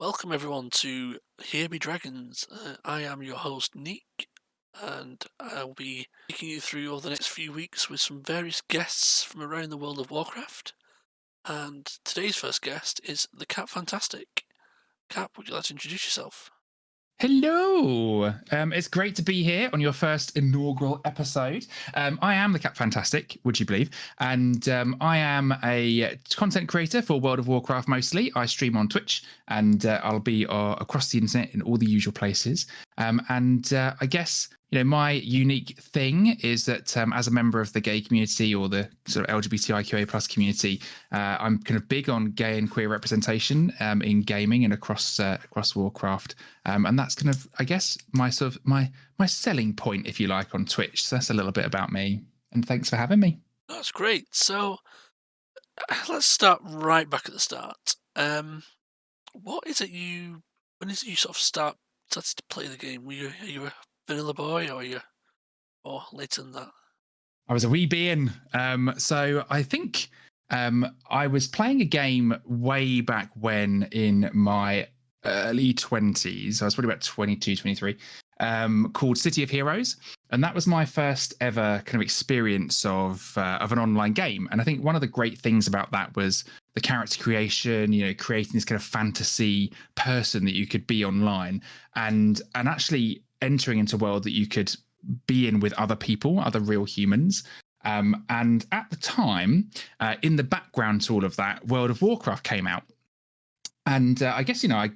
Welcome everyone to Hear Me Dragons. I am your host Nick, and I'll be taking you through over the next few weeks with some various guests from around the world of Warcraft. And today's first guest is the Kap Fantastic. Kap, would you like to introduce yourself? Hello. It's great to be here on your first inaugural episode. I am the Kap Fantastic, would you believe? And I am a content creator for World of Warcraft mostly. I stream on Twitch and I'll be across the internet in all the usual places. I guess my unique thing is that as a member of the gay community or the sort of LGBTIQA plus community, I'm kind of big on gay and queer representation in gaming and across Warcraft. And that's kind of, I guess, my selling point, if you like, on Twitch. So that's a little bit about me. And thanks for having me. That's great. So let's start right back at the start. What is it when is it you sort of started to play the game? Are you a vanilla boy, or are you more later than that? I was a wee being. So I think I was playing a game way back when in my early 20s. I was probably about 22, 23, called City of Heroes. And that was my first ever kind of experience of an online game. And I think one of the great things about that was the character creation, creating this kind of fantasy person that you could be online and actually entering into a world that you could be in with other people, other real humans. And at the time, in the background to all of that, World of Warcraft came out. And I guess, I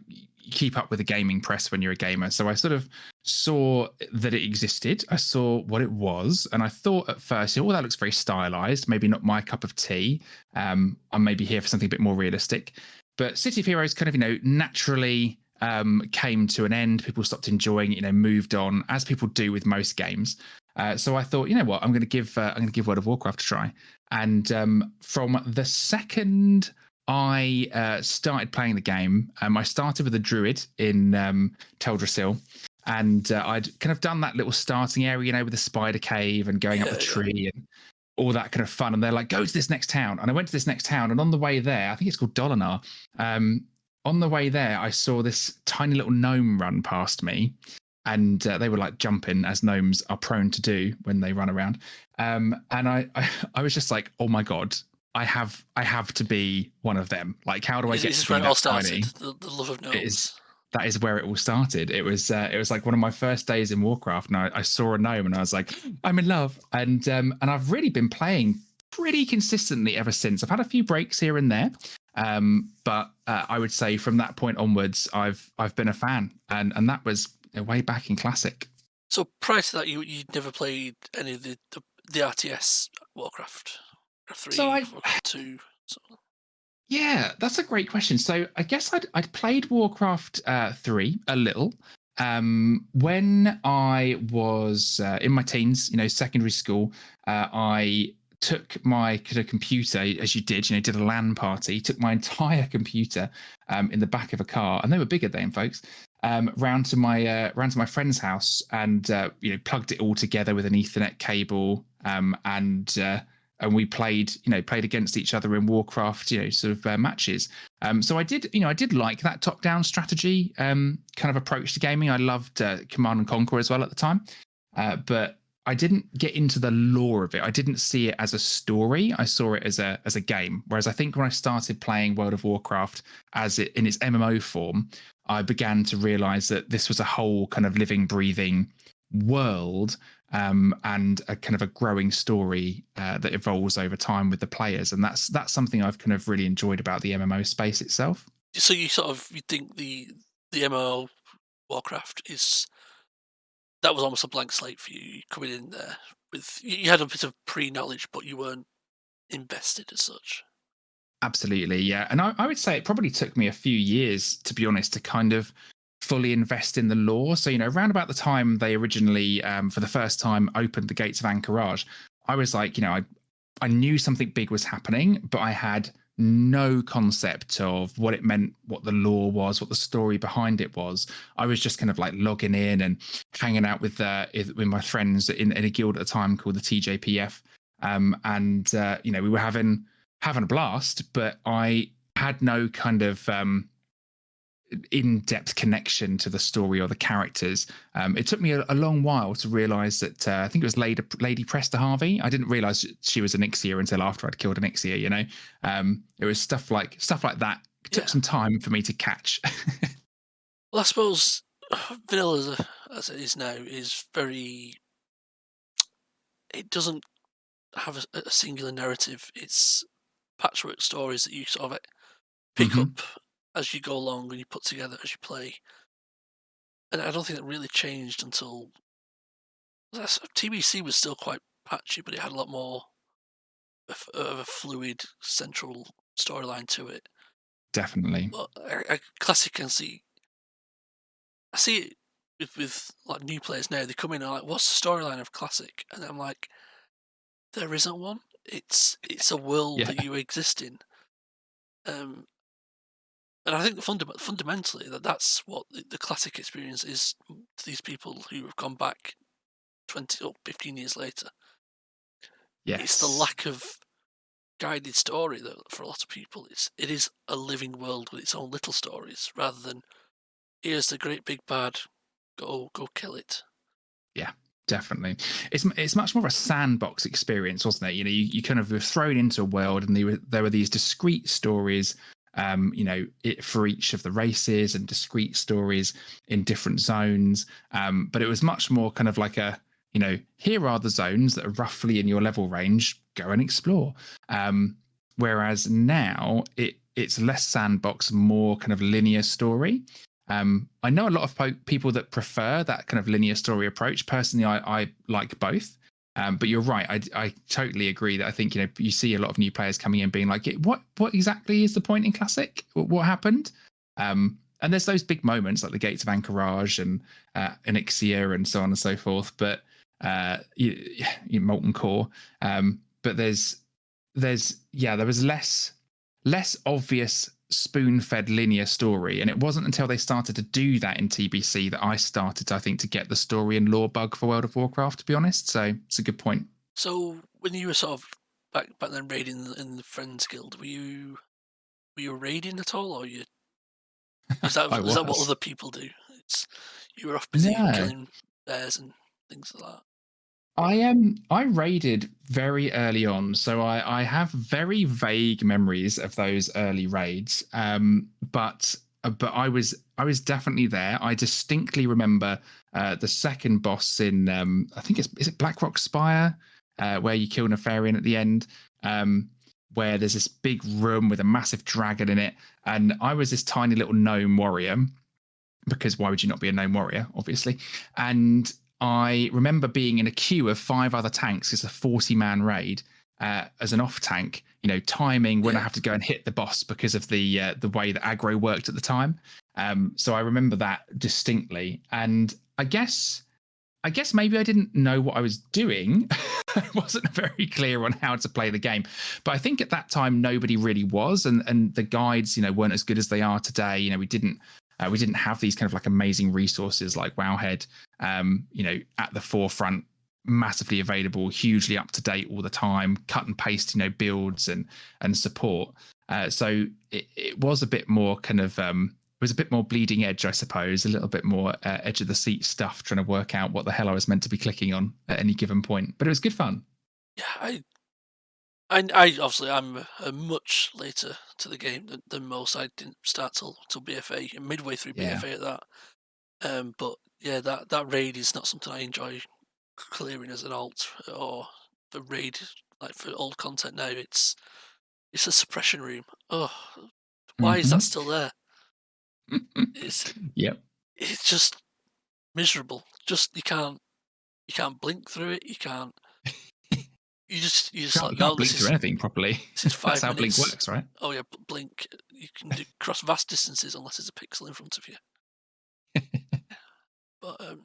keep up with the gaming press when you're a gamer. So I sort of saw that it existed. I saw what it was. And I thought at first, that looks very stylized, maybe not my cup of tea. I'm maybe here for something a bit more realistic. But City of Heroes kind of, naturally came to an end. People stopped enjoying it, moved on, as people do with most games. So I thought, what, I'm going to give World of Warcraft a try. And from the second I started playing the game, I started with a druid in Teldrassil. And I'd kind of done that little starting area, with the spider cave and going up the tree and all that kind of fun. And they're like, go to this next town. And I went to this next town. And on the way there, I think it's called Dolinar. On the way there, I saw this tiny little gnome run past me. And they were like jumping, as gnomes are prone to do when they run around. And I was just like, oh my God, I have to be one of them. Like, how do I get to be that tiny? The love of gnomes. That is where it all started. It was like one of my first days in Warcraft, and I saw a gnome, and I was like, I'm in love. And I've really been playing pretty consistently ever since. I've had a few breaks here and there, but I would say from that point onwards, I've been a fan, and that was way back in Classic. So prior to that, you'd never played any of the RTS Warcraft, Warcraft 3, Warcraft 2. So. Yeah, that's a great question. So I guess I'd played Warcraft 3 a little. When I was in my teens, secondary school, I took my kind of computer, as you did, did a LAN party, took my entire computer in the back of a car, and they were bigger then, folks, round to my friend's house, and plugged it all together with an Ethernet cable, and we played against each other in Warcraft, matches. So I did like that top-down strategy kind of approach to gaming. I loved Command and Conquer as well at the time, but I didn't get into the lore of it. I didn't see it as a story. I saw it as a game. Whereas I think when I started playing World of Warcraft in its MMO form, I began to realize that this was a whole kind of living, breathing world, and a kind of a growing story that evolves over time with the players. And that's something I've kind of really enjoyed about the MMO space itself. So you think the MMO Warcraft that was almost a blank slate for you coming in there with, you had a bit of pre-knowledge, but you weren't invested as such. Absolutely, yeah. And I would say it probably took me a few years, to be honest, to kind of fully invest in the lore. So, around about the time they originally, for the first time, opened the gates of Anchorage, I was like, I knew something big was happening, but I had no concept of what it meant, what the lore was, what the story behind it was. I was just kind of like logging in and hanging out with my friends in a guild at the time called the TJPF. We were having a blast, but I had no kind of in-depth connection to the story or the characters. It took me a long while to realize that I think it was Lady Presta Harvey. I didn't realize she was an Ixia until after I'd killed an Ixia. It was stuff like that. It took some time for me to catch. Well, I suppose vanilla as it is now is very. It doesn't have a singular narrative. It's patchwork stories that you sort of pick up as you go along and you put together as you play. And I don't think that really changed until TBC was still quite patchy, but it had a lot more of a fluid central storyline to it. Definitely. But Classic I see it with like new players now. They come in and like, "What's the storyline of Classic?" And I'm like, "There isn't one. It's a world Yeah. that you exist in." And I think fundamentally that's what the Classic experience is to these people who have gone back 20 or 15 years later. It's the Yes. lack of guided story that for a lot of people it is a living world with its own little stories rather than here's the great big bad, go kill it. Yeah, definitely. It's much more of a sandbox experience, wasn't it? You kind of were thrown into a world, and there were these discrete stories, for each of the races, and discrete stories in different zones. But it was much more kind of like here are the zones that are roughly in your level range. Go and explore. Whereas now it's less sandbox, more kind of linear story. I know a lot of people that prefer that kind of linear story approach. Personally, I like both. But you're right. I totally agree that I think you see a lot of new players coming in being like, what exactly is the point in Classic? What happened? And there's those big moments like the Gates of Anchorage and Onyxia and so on and so forth. But Molten Core. But there was less obvious spoon-fed linear story, and it wasn't until they started to do that in TBC that I started, I think, to get the story and lore bug for World of Warcraft, to be honest. So it's a good point. So when you were sort of back then raiding in the Friends Guild, were you raiding at all, or I is that what was. other people do? You were off busy No. killing bears and things like that. I raided very early on, so I have very vague memories of those early raids. But I was definitely there. I distinctly remember the second boss in I think is it Blackrock Spire, where you kill Nefarian at the end, where there's this big room with a massive dragon in it, and I was this tiny little gnome warrior, because why would you not be a gnome warrior, obviously? And I remember being in a queue of 5 other tanks. It's a 40-man raid as an off tank, timing when I Yeah. have to go and hit the boss because of the way that aggro worked at the time. So I remember that distinctly. And I guess maybe I didn't know what I was doing. I wasn't very clear on how to play the game. But I think at that time nobody really was, and the guides, weren't as good as they are today. We didn't have these kind of like amazing resources like Wowhead, at the forefront, massively available, hugely up to date all the time, cut and paste, builds and support. So it was a bit more kind of was a bit more bleeding edge, I suppose, a little bit more edge of the seat stuff, trying to work out what the hell I was meant to be clicking on at any given point. But it was good fun. Yeah, I obviously I'm much later to the game than most. I didn't start till BFA, midway through Yeah. BFA at that. But yeah, that raid is not something I enjoy clearing as an alt or the raid like for old content now. It's a suppression room. Oh, why is that still there? It's Yep. it's just miserable. Just you can't blink through it. You just like You no, can't blink through anything properly. this is That's five how Blink minutes. works, right? Oh yeah, blink. You can cross vast distances unless there's a pixel in front of you. But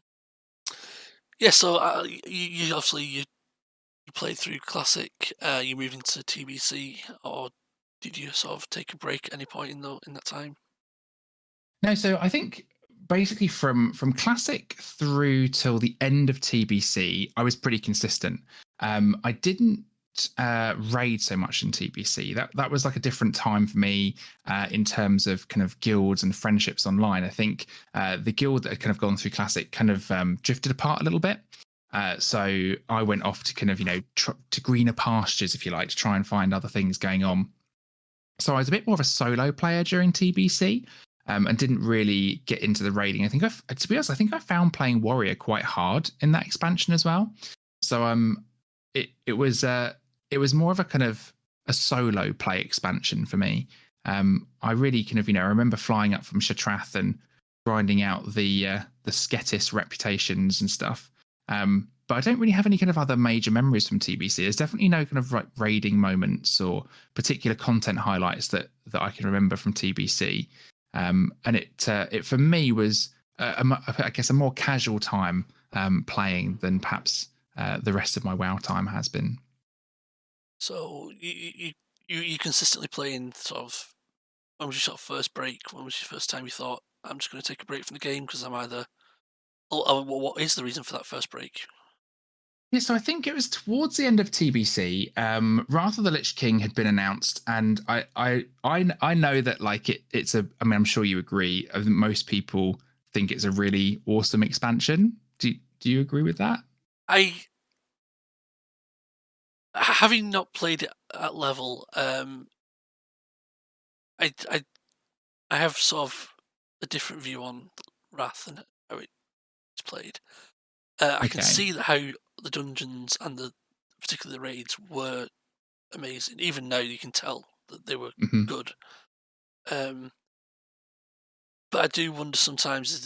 yeah, so you obviously you played through Classic. You moved into TBC, or did you sort of take a break at any point in that time? No, so I think basically from Classic through till the end of TBC, I was pretty consistent. I didn't raid so much in TBC. That was like a different time for me in terms of kind of guilds and friendships online. I think the guild that had kind of gone through Classic kind of drifted apart a little bit. So I went off to kind of to greener pastures, if you like, to try and find other things going on. So I was a bit more of a solo player during TBC. And didn't really get into the raiding. To be honest, I think I found playing Warrior quite hard in that expansion as well. So it was more of a kind of a solo play expansion for me. I really kind of I remember flying up from Shatrath and grinding out the Sketis reputations and stuff. But I don't really have any kind of other major memories from TBC. There's definitely no kind of raiding moments or particular content highlights that I can remember from TBC. And it for me was I guess a more casual time playing than perhaps the rest of my WoW time has been. So you consistently playing sort of. When was your sort of first break? When was your first time you thought, I'm just going to take a break from the game because I'm either. What is the reason for that first break? Yeah, so I think it was towards the end of TBC. Wrath of the Lich King had been announced, and I know that like it's a. I mean, I'm sure you agree. I think most people think it's a really awesome expansion. Do you agree with that? I having not played it at level, I have sort of a different view on Wrath and how it's played. I can Okay. see that how the dungeons and particularly the raids were amazing. Even now, you can tell that they were Hmm. good. Um, but I do wonder sometimes if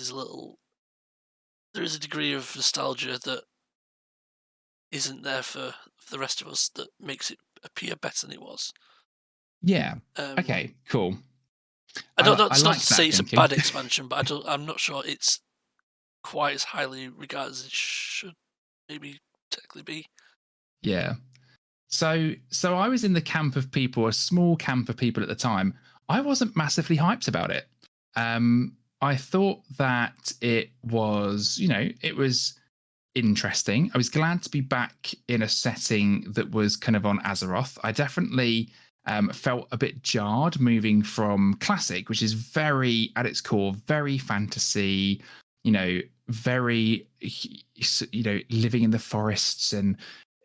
there is a degree of nostalgia that isn't there for the rest of us that makes it appear better than it was. Yeah. Um, Okay. Cool. I don't. I That's not to like that say it's a thinking. bad expansion, but I'm not sure it's quite as highly regarded as it should maybe technically be. Yeah. So I was in the camp of people, a small camp of people at the time. I wasn't massively hyped about it. I thought that it was, it was interesting. I was glad to be back in a setting that was kind of on Azeroth. I definitely felt a bit jarred moving from Classic, which is very, at its core, very fantasy, very, living in the forests and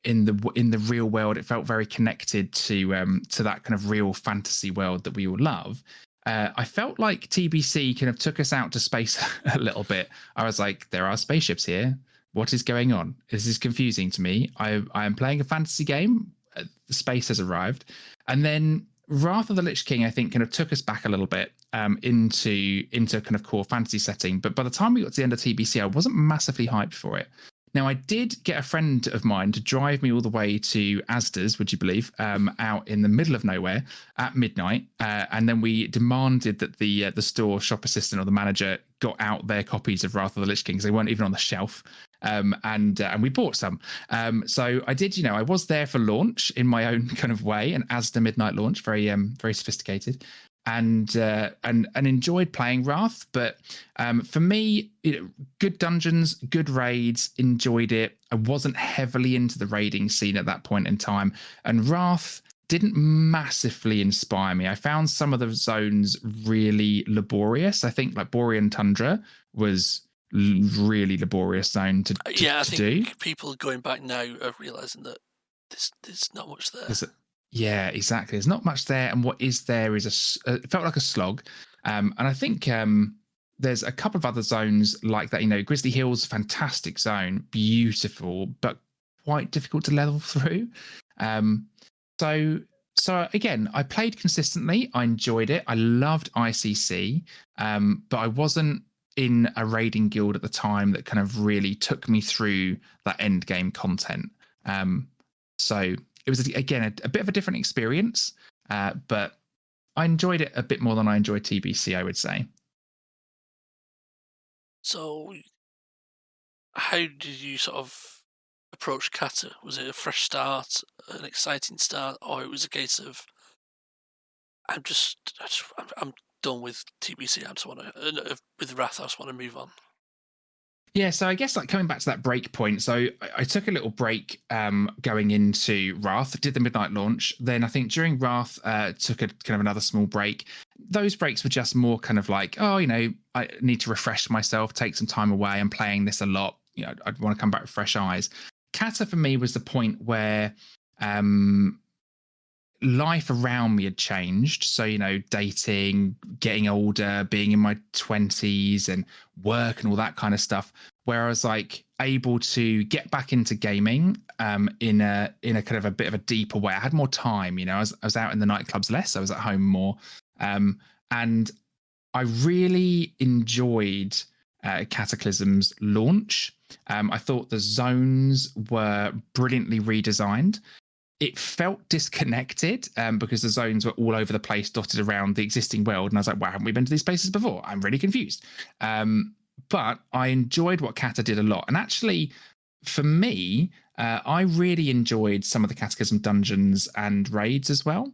in the real world. It felt very connected to that kind of real fantasy world that we all love. I felt like TBC kind of took us out to space a little bit. I was like, there are spaceships here. What is going on? This is confusing to me. I am playing a fantasy game. The space has arrived. And then Wrath of the Lich King, I think, kind of took us back a little bit into kind of core fantasy setting. But by the time we got to the end of TBC, I wasn't massively hyped for it. Now, I did get a friend of mine to drive me all the way to Asda's, would you believe, out in the middle of nowhere at midnight. And then we demanded that the store shop assistant or the manager got out their copies of Wrath of the Lich King because they weren't even on the shelf. And we bought some. So I did, I was there for launch in my own kind of way, an Asda midnight launch, very sophisticated, and enjoyed playing Wrath. But for me, good dungeons, good raids, enjoyed it. I wasn't heavily into the raiding scene at that point in time, and Wrath didn't massively inspire me. I found some of the zones really laborious. I think like Borean Tundra was really laborious zone to Yeah, I do. think people going back now are realizing that there's not much there. Yeah, exactly. There's not much there, and what is there is it felt like a slog. And I think there's a couple of other zones like that. Grizzly Hills, fantastic zone, beautiful, but quite difficult to level through. Um, so so again, I played consistently. I enjoyed it. I loved ICC, but I wasn't in a raiding guild at the time that kind of really took me through that end game content. So it was again a bit of a different experience, but I enjoyed it a bit more than I enjoyed TBC, I would say. So, how did you sort of approach Kata? Was it a fresh start, an exciting start, or it was a case of I'm done with TBC. I just want to with Wrath. I just want to move on. Yeah, so I guess like coming back to that break point. So I took a little break going into Wrath, did the midnight launch. Then I think during Wrath, took a kind of another small break. Those breaks were just more kind of like, oh, I need to refresh myself, take some time away. I'm playing this a lot. I'd want to come back with fresh eyes. Kata for me was the point where um, life around me had changed. So, dating, getting older, being in my 20s and work and all that kind of stuff, where I was like able to get back into gaming in a kind of a bit of a deeper way. I had more time, I was out in the nightclubs less, I was at home more. And I really enjoyed Cataclysm's launch. I thought the zones were brilliantly redesigned. It felt disconnected because the zones were all over the place, dotted around the existing world. And I was like, wow, haven't we been to these places before? I'm really confused. But I enjoyed what Kata did a lot. And actually, for me, I really enjoyed some of the Cataclysm dungeons and raids as well.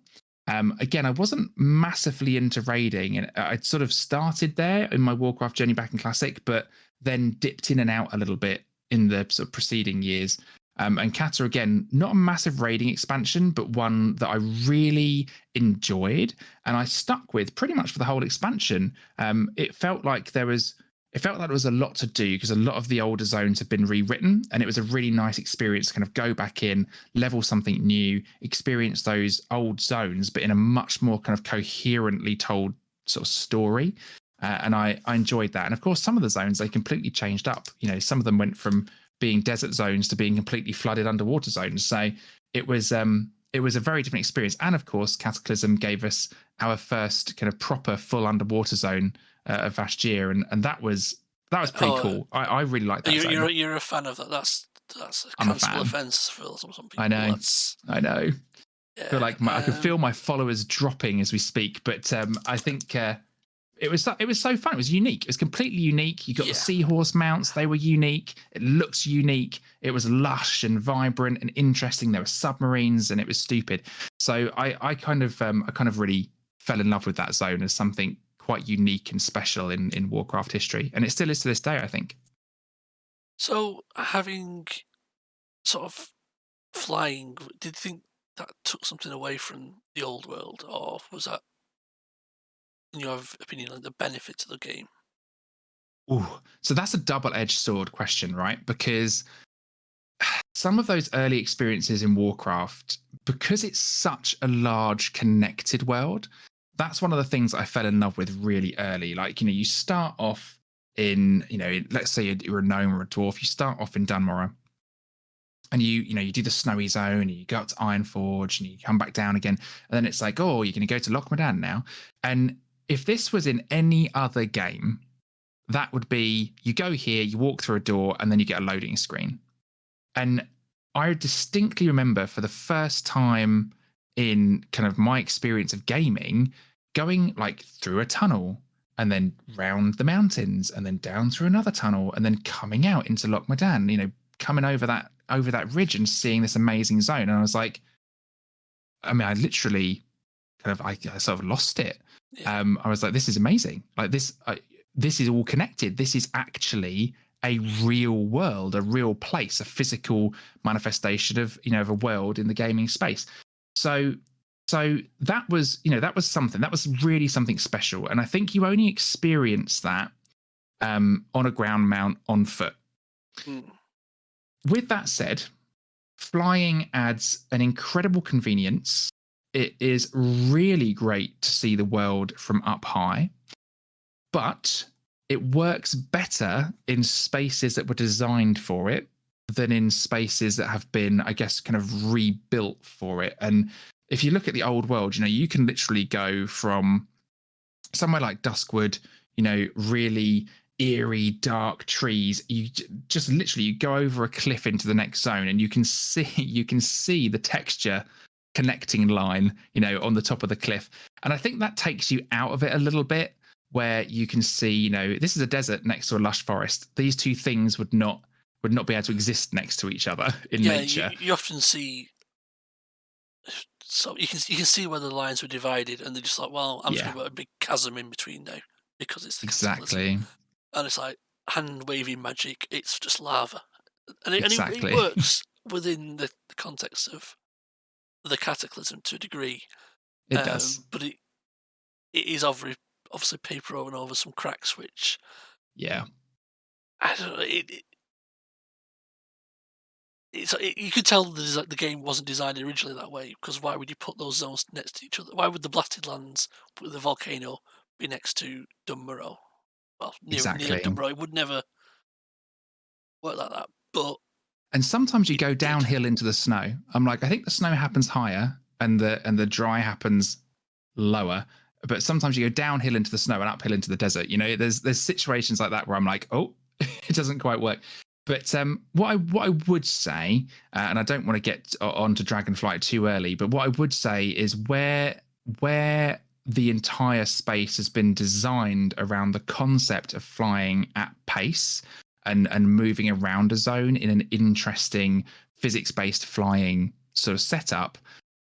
Again, I wasn't massively into raiding, and I'd sort of started there in my Warcraft journey back in Classic, but then dipped in and out a little bit in the sort of preceding years. And Kata, again, not a massive raiding expansion, but one that I really enjoyed and I stuck with pretty much for the whole expansion. It felt like there was a lot to do because a lot of the older zones have been rewritten, and it was a really nice experience to kind of go back in, level something new, experience those old zones, but in a much more kind of coherently told sort of story. And I enjoyed that. And of course, some of the zones they completely changed up. Some of them went from being desert zones to being completely flooded underwater zones. So it was a very different experience. And of course, Cataclysm gave us our first kind of proper full underwater zone of Vashtir, and that was pretty cool. I really like that zone. You're a fan of that. That's a I'm a cancelable fan. offence for some I people. know. I know. I feel Yeah. like I can feel my followers dropping as we speak, but I think it was so fun. It was unique. It was completely unique. You got the seahorse mounts; they were unique. It looks unique. It was lush and vibrant and interesting. There were submarines, and it was stupid. So I kind of really fell in love with that zone as something quite unique and special in Warcraft history, and it still is to this day, I think. So having sort of flying, did you think that took something away from the old world, or was that, in your opinion, like the benefit to the game? Ooh, so that's a double-edged sword question, right? Because some of those early experiences in Warcraft, because it's such a large connected world, that's one of the things I fell in love with really early. Like, you start off in, let's say you're a gnome or a dwarf, you start off in Dunmorrow, and you do the snowy zone, and you go up to Ironforge, and you come back down again, and then it's like, oh, you're going to go to Lochmadan now. And if this was in any other game, that would be you go here, you walk through a door, and then you get a loading screen. And I distinctly remember for the first time in kind of my experience of gaming, going like through a tunnel and then round the mountains and then down through another tunnel and then coming out into Lochmadan, coming over that ridge and seeing this amazing zone. And I was like, I mean, I literally I sort of lost it. Yeah. I was like, this is amazing. Like this is all connected. This is actually a real world, a real place, a physical manifestation of of a world in the gaming space. So that was something that was really something special, and I think you only experience that on a ground mount on foot. Mm. With that said, flying adds an incredible convenience. It is really great to see the world from up high, but it works better in spaces that were designed for it than in spaces that have been, I guess, kind of rebuilt for it. And if you look at the old world, you can literally go from somewhere like Duskwood, really eerie, dark trees. You just literally you go over a cliff into the next zone, and you can see the texture connecting line, on the top of the cliff. And I think that takes you out of it a little bit, where you can see, this is a desert next to a lush forest. These two things would not be able to exist next to each other in nature. You often see, so you can see where the lines were divided, and they're just like, well, I'm just going to put a big chasm in between now because it's the Cataclysm. Exactly. And it's like, hand wavy magic. It's just lava, and it Exactly. works within the context of the Cataclysm to a degree, It does. but it is obviously papering over some cracks, which Yeah. I don't know. You could tell the game wasn't designed originally that way, because why would you put those zones next to each other? Why would the blasted lands with the volcano be next to Dunmurrow? Well, near Exactly. Dunmurrow, it would never work like that. But And sometimes you it go did. downhill into the snow. I'm like, I think the snow happens higher and the dry happens lower. But sometimes you go downhill into the snow and uphill into the desert. You know, there's situations like that where I'm like, oh, it doesn't quite work. But what I would say, and I don't want to get on to Dragonflight too early, but what I would say is where the entire space has been designed around the concept of flying at pace and moving around a zone in an interesting physics-based flying sort of setup,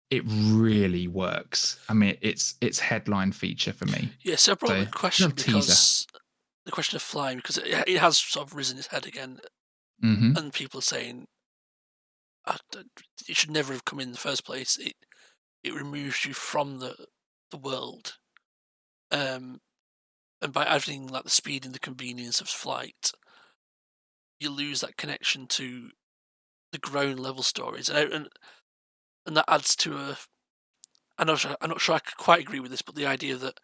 it really works. I mean, it's headline feature for me. Yeah, so I brought So up a the question little teaser. because the question of flying, because it has sort of risen its head again, Hmm. and people are saying it should never have come in the first place. It removes you from the world, um, and by adding like the speed and the convenience of flight, you lose that connection to the ground level stories, and that adds to a. I'm not sure I could quite agree with this, but the idea that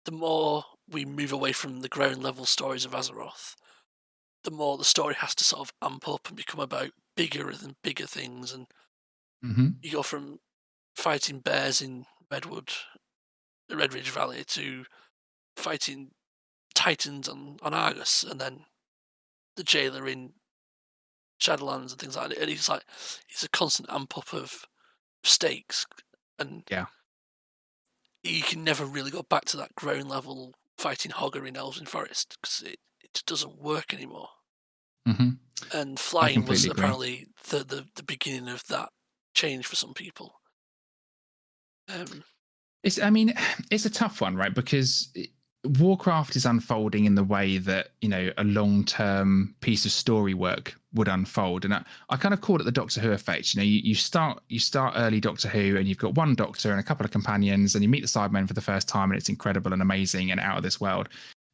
the more we move away from the ground level stories of Azeroth, the more the story has to sort of amp up and become about bigger and bigger things. And Hmm. you go from fighting bears in Redwood, the Red Ridge Valley, to fighting titans on Argus, and then the jailer in Shadowlands and things like that. And it's a constant amp up of stakes, and Yeah. you can never really go back to that ground level fighting Hogger in Elven Forest because it just doesn't work anymore. Hmm. And I flying was completely agree. apparently the beginning of that change for some people. Um, I mean, it's a tough one, right? Because Warcraft is unfolding in the way that, you know, a long-term piece of story work would unfold. And I kind of call it the Doctor Who effect. You know, you start early Doctor Who and you've got one doctor and a couple of companions and you meet the Sidemen for the first time and it's incredible and amazing and out of this world.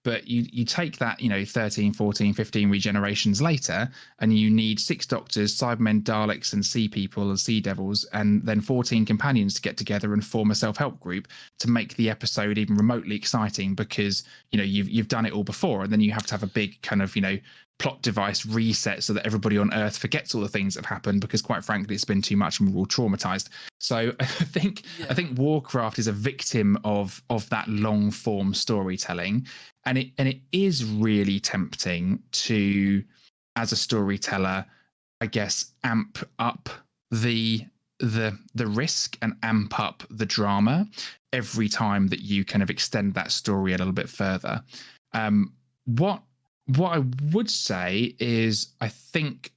But you take that, you know, 13, 14, 15 regenerations later, and you need 6 doctors, Cybermen, Daleks, and Sea People and Sea Devils, and then 14 companions to get together and form a self-help group to make the episode even remotely exciting, because you know you've done it all before, and then you have to have a big kind of, you know, plot device reset so that everybody on Earth forgets all the things that have happened, because quite frankly it's been too much and we're all traumatized. So I yeah, think Warcraft is a victim of that long form storytelling, and it is really tempting to, as a storyteller, I guess, amp up the the risk and amp up the drama every time that you kind of extend that story a little bit further. Um, what what I would say is, I think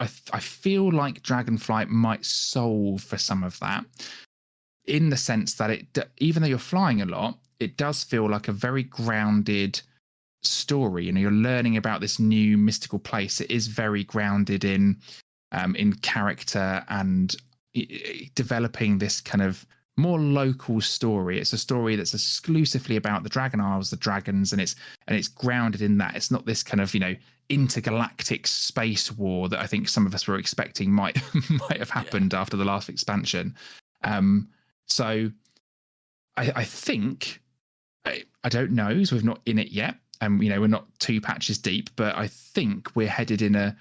I feel like Dragonflight might solve for some of that, in the sense that even though you're flying a lot, it does feel like a very grounded story. You know, you're learning about this new mystical place. It is very grounded in character and developing this kind of more local story. It's a story that's exclusively about the Dragon Isles, the dragons, and it's grounded in that. It's not this kind of, you know, intergalactic space war that I think some of us were expecting might might have yeah, happened after the last expansion. Um, so I think, I don't know, because we've not in it yet, and you know we're not 2 patches deep, but I think we're headed in a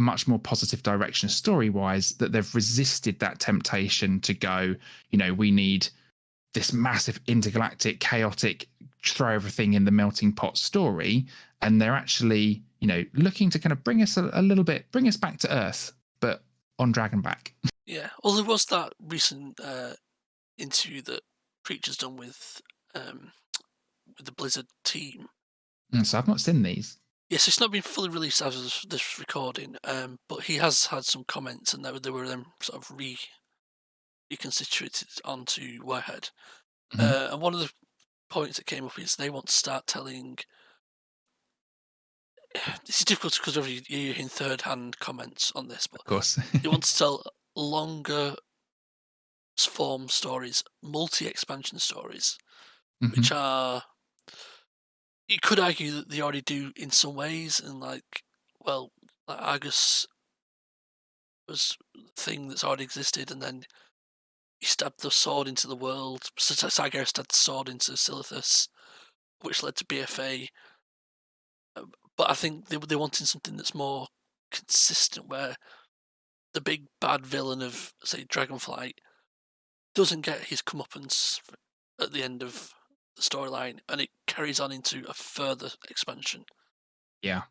much more positive direction story wise. That they've resisted that temptation to go, you know, we need this massive intergalactic chaotic throw everything in the melting pot story, and they're actually, you know, looking to kind of bring us a little bit, bring us back to Earth, but on Dragonback. yeah. Well, there was that recent interview that Preacher's done um, with the Blizzard team. So I've not seen these. Yes, it's not been fully released as of this recording, but he has had some comments, and they were then sort of reconstituted onto Warhead. Mhm. And one of the points that came up is they want to start telling this is difficult because you're hearing third-hand comments on this, but Of course. they want to tell longer form stories, multi-expansion stories, which Hmm. are, you could argue that they already do in some ways, and well, like Argus was a thing that's already existed, and then he stabbed the sword into the world. Sargeras stabbed the sword into Silithus, which led to BFA. But I think they're wanting something that's more consistent, where the big bad villain of, say, Dragonflight doesn't get his comeuppance at the end of the storyline, and it carries on into a further expansion. Yeah.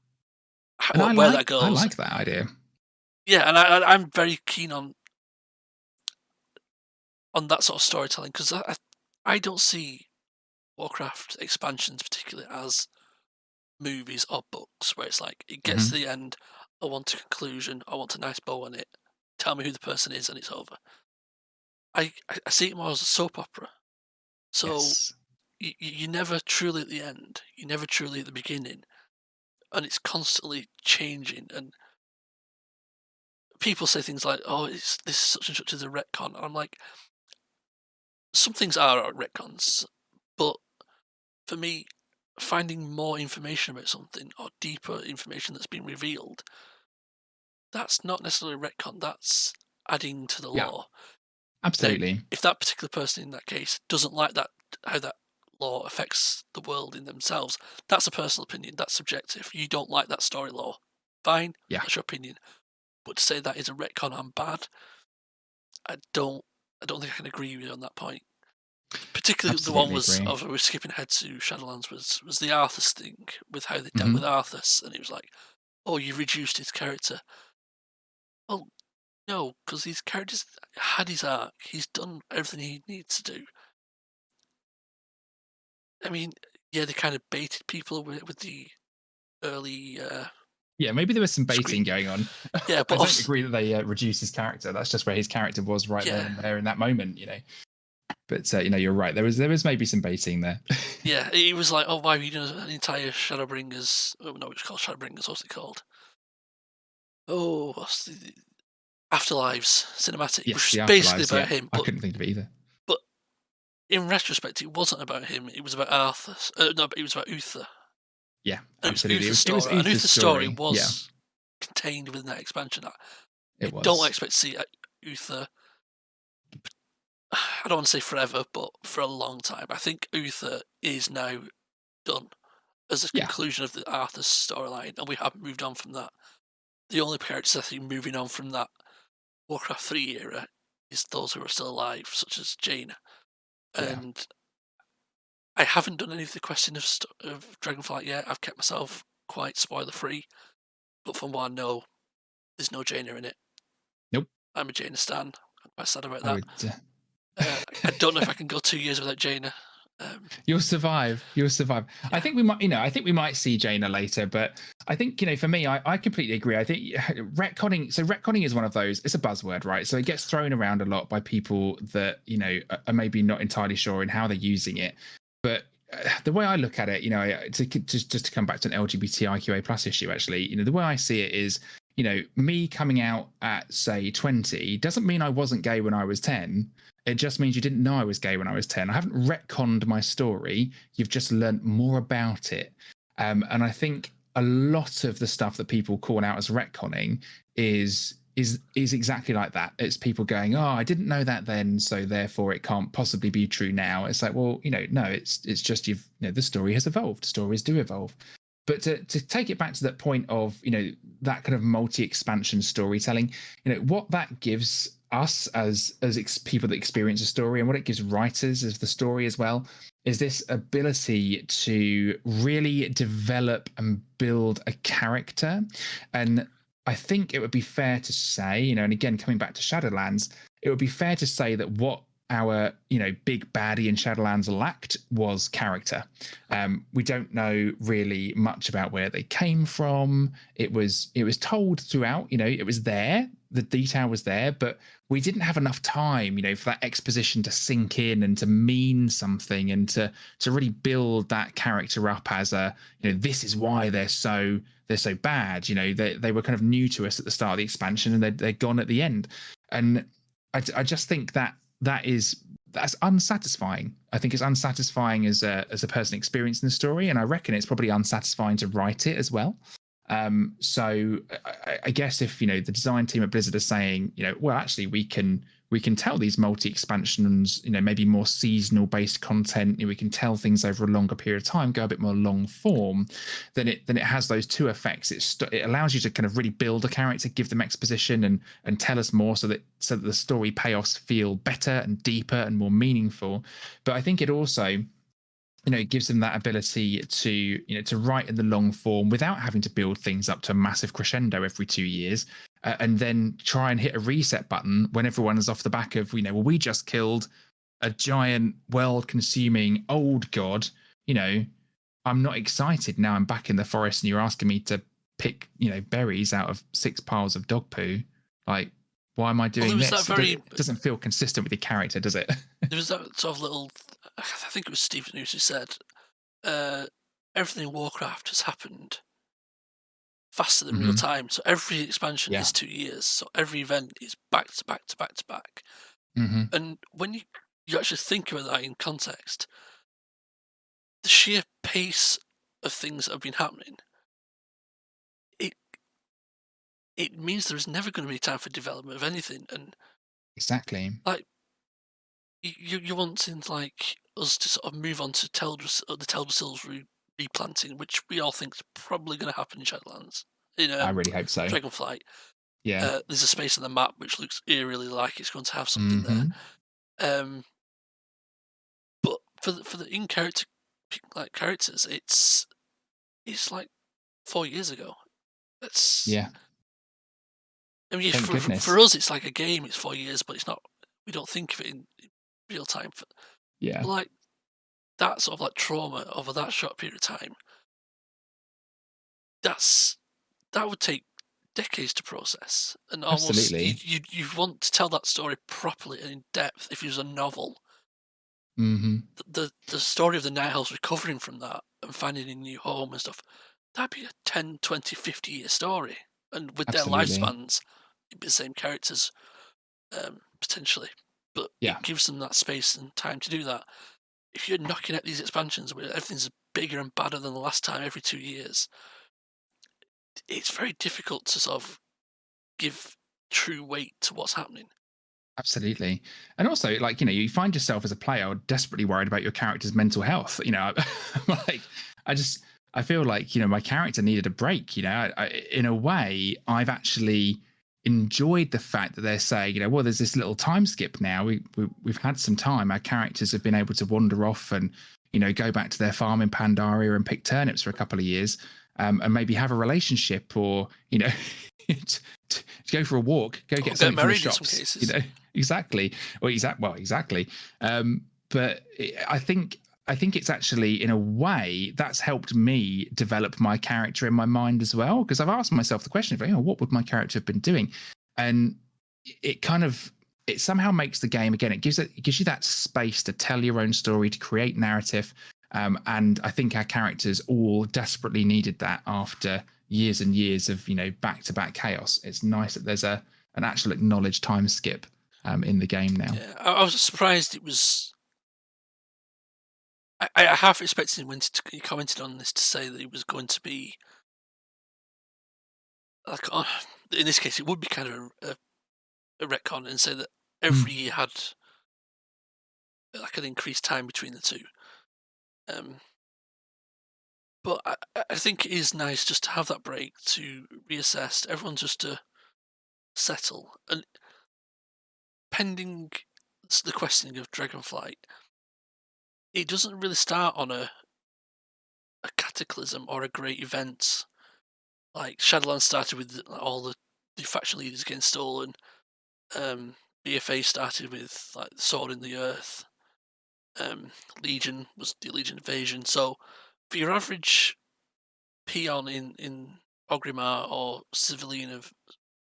And Where that I goes, like that idea. yeah, and I'm very keen on that sort of storytelling, because I don't see Warcraft expansions particularly as movies or books, where it's like it gets to Hmm. the end, I want a conclusion, I want a nice bow on it, tell me who the person is, and it's over. I see it more as a soap opera. So Yes. you're never truly at the end, you're never truly at the beginning, and it's constantly changing. And people say things like, "Oh, it's this such and such as a retcon," and I'm like, some things are retcons, but for me, finding more information about something or deeper information that's been revealed, that's not necessarily a retcon. That's adding to the Yeah. lore. Now, Absolutely. if that particular person in that case doesn't like that, how that law affects the world in themselves, that's a personal opinion. That's subjective. You don't like that story law, fine, Yeah. that's your opinion. But to say that is a retcon and bad, I don't, I don't think I can agree with you on that point. Particularly the one Absolutely was agree. of, we're skipping ahead to Shadowlands, was the Arthas thing, with how they dealt with Hmm. Arthas, and it was like, oh, you reduced his character. Well, no, because his character's had his arc. He's done everything he needs to do. I mean, yeah, they kind of baited people with the early Yeah, maybe there was some baiting screen. going on. Yeah, I but don't also, agree that they reduced his character. That's just where his character was right then yeah, and there in that moment, you know. But you're right. There was maybe some baiting there. yeah, he was like, oh, why are you doing an entire Shadowbringers? Oh no, it's called Shadowbringers. What's it called? Oh, what's the Afterlives cinematic, which Yes, was the basically afterlives. about Yeah, him, I couldn't think of it either. but in retrospect, it wasn't about him. It was about Arthur. No, but it was about Uther. Yeah, And it was absolutely. Uther's It was story, and Uther's Uther's story story. Yeah, was contained within that expansion. I it don't was. expect to see Uther. I don't want to say forever, but for a long time. I think Uther is now done as a Yeah, conclusion of the Arthur storyline, and we haven't moved on from that. The only characters I think moving on from that Warcraft 3 era is those who are still alive, such as Jaina. yeah. And I haven't done any of the questing of Dragonflight yet. I've kept myself quite spoiler free, but from what I know, there's no Jaina in it. Nope. I'm a Jaina stan. I'm quite sad about I that. would. I don't know if I can go 2 years without Jaina. Um, You'll survive. You'll survive. I yeah, think we might, I think we might see Jaina later, but I think, for me, I completely agree. I think retconning, so retconning is one of those, it's a buzzword, right? So it gets thrown around a lot by people that, are maybe not entirely sure in how they're using it. But the way I look at it, just to come back to an LGBTIQA plus issue, actually, the way I see it is, me coming out at, say, 20 doesn't mean I wasn't gay when I was 10. It just means you didn't know I was gay when I was 10. I haven't retconned my story. You've just learnt more about it. And I think a lot of the stuff that people call out as retconning is exactly like that. It's people going, "Oh, I didn't know that then, so therefore it can't possibly be true now." It's like, well, no, it's just the story has evolved. Stories do evolve. But to take it back to that point of that kind of multi-expansion storytelling, what that gives us as people that experience a story, and what it gives writers of the story as well, is this ability to really develop and build a character. And I think it would be fair to say, and again, coming back to Shadowlands, it would be fair to say that what our big baddie in Shadowlands lacked was character. We don't know really much about where they came from. It was told throughout. It was there. the detail was there, but we didn't have enough time, for that exposition to sink in and to mean something and to really build that character up as this is why they're so bad. They were kind of new to us at the start of the expansion, and they're gone at the end. And I just think that's unsatisfying. I think it's unsatisfying as a person experiencing the story, and I reckon it's probably unsatisfying to write it as well. So I guess if the design team at Blizzard are saying, well, actually we can tell these multi expansions, maybe more seasonal based content, we can tell things over a longer period of time, go a bit more long form, then it has those two effects. It allows you to kind of really build a character, give them exposition, and tell us more, so that the story payoffs feel better and deeper and more meaningful. But I think it also it gives them that ability to write in the long form without having to build things up to a massive crescendo every 2 years, and then try and hit a reset button when everyone is off the back of well, we just killed a giant world consuming old god. I'm not excited now. I'm back in the forest and you're asking me to pick berries out of 6 piles of dog poo. Like, why am I doing this? It doesn't feel consistent with your character, does it? There was that sort of little, I think it was Stephen who said, everything in Warcraft has happened faster than real time. So every expansion is 2 years. So every event is back to back to back to back. And when you actually think about that in context, the sheer pace of things that have been happening, it means there is never going to be time for development of anything. And exactly, like you're wanting like us to sort of move on to the Teldrassil's replanting, which we all think is probably going to happen in Shadowlands. I really hope so. Dragonflight. Yeah. There's a space on the map which looks eerily like it's going to have something there. But for the in character characters, it's like 4 years ago. I mean, for us, it's like a game. It's 4 years, but it's not. We don't think of it in real time. Yeah. Like that sort of like trauma over that short period of time. That would take decades to process, and almost you want to tell that story properly and in depth. If it was a novel, the story of the Night Elves recovering from that and finding a new home and stuff, that'd be a 10, 20, 50-year story, and with their lifespans, it'd be the same characters, potentially, but it gives them that space and time to do that. If you're knocking at these expansions where everything's bigger and badder than the last time every 2 years, it's very difficult to sort of give true weight to what's happening. Absolutely. And also, like, you find yourself as a player desperately worried about your character's mental health. Like, I feel like, my character needed a break. In a way, I've actually enjoyed the fact that they're saying, well, there's this little time skip now. We've had some time. Our characters have been able to wander off and, go back to their farm in Pandaria and pick turnips for a couple of years, and maybe have a relationship, or, to go for a walk, go get something from the shops. In some cases. Exactly. Exactly. But I think it's actually, in a way, that's helped me develop my character in my mind as well, because I've asked myself the question of, what would my character have been doing? And it somehow makes the game, again, it gives you that space to tell your own story, to create narrative. And I think our characters all desperately needed that after years and years of back-to-back chaos. It's nice that there's an actual acknowledged time skip in the game now. Yeah, I was surprised it was. I half expected when he commented on this to say that it was going to be like, in this case, it would be kind of a retcon, and say that every year had like an increased time between the two. But I think it is nice just to have that break, to reassess, everyone just to settle. And pending the questioning of Dragonflight, it doesn't really start on a cataclysm or a great event. Like Shadowlands started with all the faction leaders getting stolen. BFA started with like the sword in the earth. Legion was the Legion invasion. So for your average peon in Ogrimmar or civilian of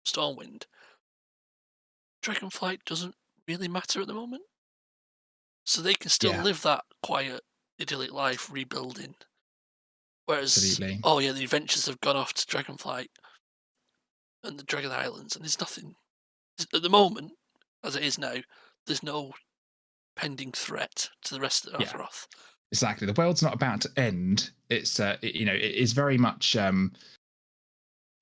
Stormwind, Dragonflight doesn't really matter at the moment. So they can still Yeah, live that quiet, idyllic life rebuilding. Whereas, absolutely. oh yeah, the adventures have gone off to Dragonflight and the Dragon Islands, and there's nothing at the moment, as it is now. There's no pending threat to the rest of the Yeah, Azeroth. exactly. The world's not about to end. It's it is very much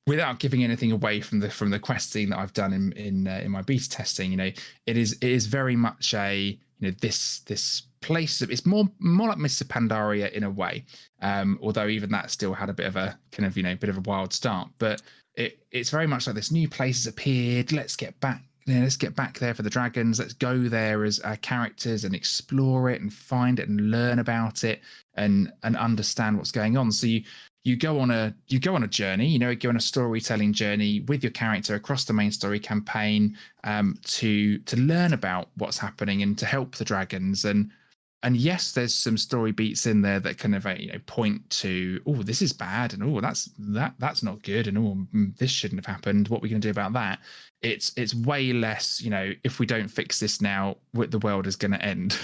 without giving anything away from the questing that I've done in my beta testing. It is very much a this place. It's more like Mr. Pandaria in a way. Although even that still had a bit of a kind of bit of a wild start, but it's very much like this new place has appeared. Let's get back. Let's get back there for the dragons. Let's go there as our characters and explore it and find it and learn about it and understand what's going on. So you go on a journey, go on a storytelling journey with your character across the main story campaign, to learn about what's happening and to help the dragons. And yes, there's some story beats in there that kind of point to, oh, this is bad, and oh, that's not good, and oh, this shouldn't have happened. What are we going to do about that? It's way less, if we don't fix this now, the world is going to end,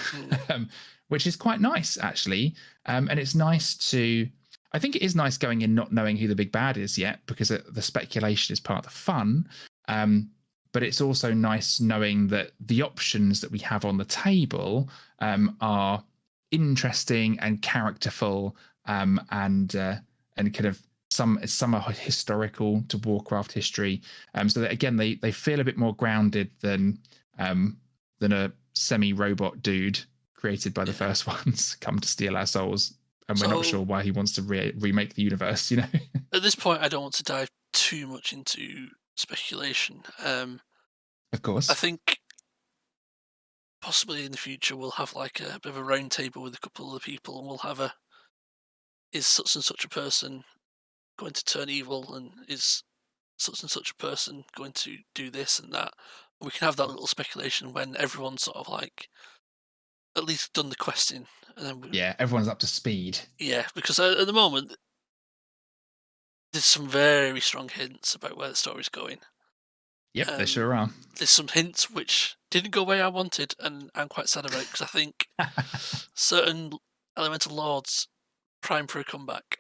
which is quite nice actually. And it's nice to. I think it is nice going in not knowing who the big bad is yet, because the speculation is part of the fun. But it's also nice knowing that the options that we have on the table are interesting and characterful, and kind of some are historical to Warcraft history. So that again, they feel a bit more grounded than a semi-robot dude created by the first ones come to steal our souls, and we're not sure why he wants to remake the universe. At this point, I don't want to dive too much into speculation. Of course. I think possibly in the future we'll have like a bit of a round table with a couple of the people, and we'll have is such and such a person going to turn evil, and is such and such a person going to do this and that. And we can have that little speculation when everyone's sort of like at least done the questing, and then everyone's up to speed. Yeah, because at the moment there's some very strong hints about where the story's going. Yep, they sure are. There's some hints which didn't go the way I wanted, and I'm quite sad about it, because I think certain elemental lords prime for a comeback.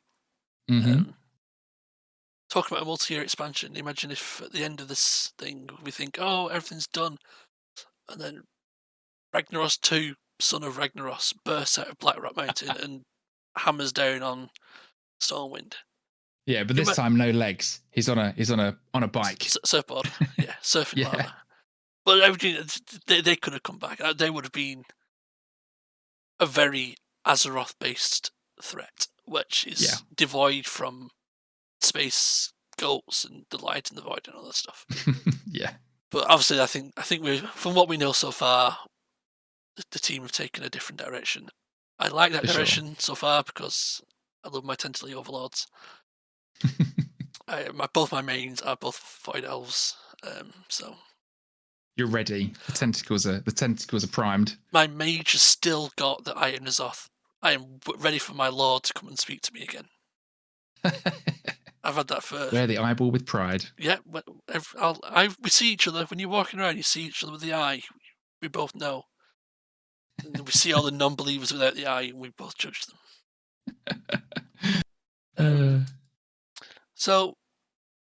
Mm-hmm. Talking about a multi-year expansion, imagine if at the end of this thing we think, oh, everything's done, and then Ragnaros 2, Son of Ragnaros, bursts out of Blackrock Mountain and hammers down on Stormwind. Yeah, but this time no legs. He's on a bike, surfboard. Yeah, surfing lava. But they could have come back. They would have been a very Azeroth-based threat, which is devoid from space goats and the light and the void and all that stuff. Yeah. But obviously, I think we, from what we know so far, the team have taken a different direction. I like that direction so far because I love my tentacly overlords. Both my mains are both void elves, so you're ready. The tentacles are primed. My mage has still got the Iron Azoth. I am ready for my lord to come and speak to me again. I've had that for. Wear the eyeball with pride. Yeah, we see each other when you're walking around. You see each other with the eye. We both know. And we see all the non-believers without the eye, and we both judge them. So